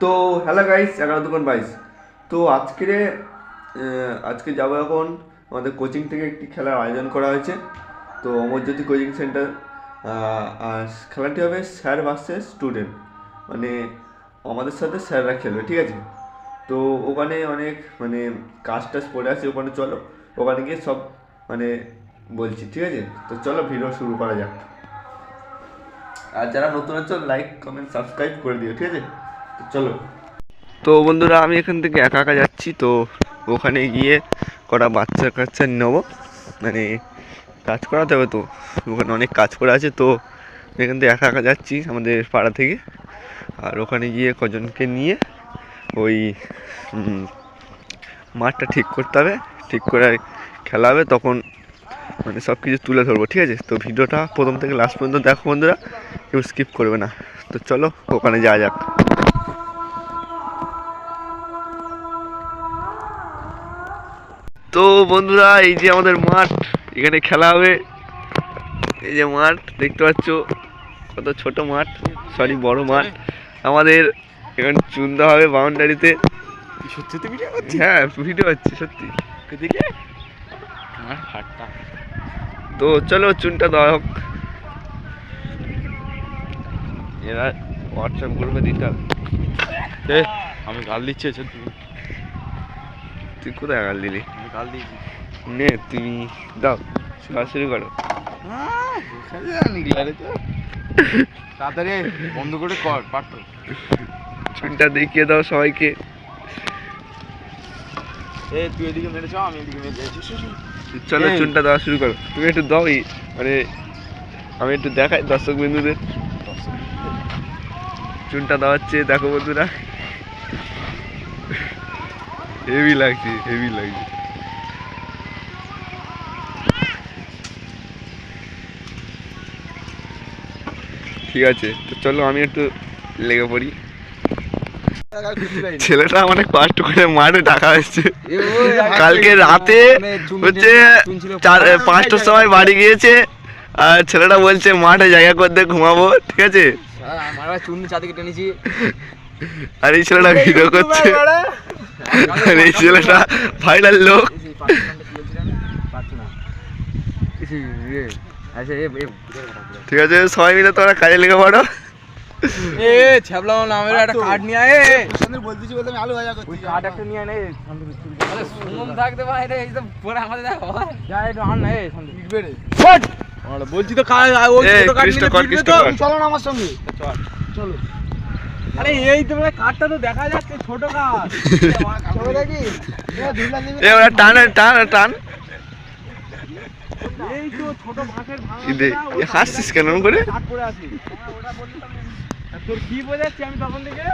তো hello guys, 11-22। তো আজকে যাবো এখন আমাদের কোচিং থেকে একটি খেলার আয়োজন করা হয়েছে। তো অমরজ্যোতি কোচিং সেন্টার। আর খেলাটি হবে স্যার ভার্সেস স্টুডেন্ট, মানে আমাদের সাথে স্যাররা খেলবে, ঠিক আছে? তো ওখানে অনেক কাজ টাজ পড়ে আছে, ওখানে চলো, ওখানে গিয়ে সব বলছি, ঠিক আছে? তো চলো ভিডিও শুরু করা যাক। আর যারা নতুন আছো লাইক কমেন্ট সাবস্ক্রাইব করে দিও, ঠিক আছে? তো চলো। তো বন্ধুরা, আমি এখান থেকে একা একা যাচ্ছি। তো ওখানে গিয়ে কটা বাচ্চা কাচ্চা নেবো, কাজ করাতে হবে। তো ওখানে অনেক কাজ করা আছে। তো এখান থেকে একা একা যাচ্ছি আমাদের পাড়া থেকে। আর ওখানে গিয়ে কজনকে নিয়ে ওই মাঠটা ঠিক করতে হবে, ঠিক করে খেলা হবে। তখন সব কিছু তুলে ধরবো, ঠিক আছে? তো ভিডিওটা প্রথম থেকে লাস্ট পর্যন্ত দেখো বন্ধুরা, কেউ স্কিপ করবে না। তো চলো ওখানে যাওয়া যাক। তো বন্ধুরা, এই যে আমাদের মাঠ, এখানে খেলা হবে। এই যে মাঠ দেখতে পাচ্ছ, কত ছোট মাঠ, সরি বড় মাঠ। আমাদের এখানে চুনতে হবে বাউন্ডারিতে। হ্যাঁ, ভিডিও হচ্ছে সত্যি। তো চলো চুনটা দেওয়া হোক। এরা হোয়াটসঅ্যাপ গ্রুপে দিতে হবে। আমি গাল দিচ্ছি। তুই কোথায় গাল দিলি? আমি গাল দিয়েছি। নে তুমি দাও, শুরু করো। তাড়াতাড়ি বন্ধ করে কর পারতো। চুনটা দেখিয়ে দাও সবাইকে। তুই এদিকে মেরেছ, আমি এদিকে মেরেছি। চলো চুনটা দেওয়া শুরু করো। তুমি একটু দাও, আমি একটু দেখাই দর্শক বিন্দুদের। চুনটা দেওয়াচ্ছে, দেখো বন্ধুরা, হেভি লাগছে, হেভি লাগছে। ঠিক আছে, তো চলো আমি একটু লেগে পড়ি। ছেলেটা অনেক কষ্ট করে মাঠে ডাকা হয়েছে। কালকে রাতে হচ্ছে 5টার সময় বাড়ি গিয়েছে। আর ছেলেটা বলছে মাঠে জায়গা করতে ঘুমাবো, ঠিক আছে? আর এই ছেলেটা ভিডিও করছে। আর এই ছেলেটা ভাইরাল লোক। ঠিক আছে, সবাই মিলে তোমরা কাজে লেগে পড়ো। বলছি তো চলো না আমার সঙ্গে, চলো। আরে এই তো কাঠটা তো দেখা যাচ্ছে, ছোট কাঠ। টান টান টান। এই তো ছোট মাছের হাসছিস কেন করে? তোর কি বোঝাচ্ছি আমি তখন থেকে?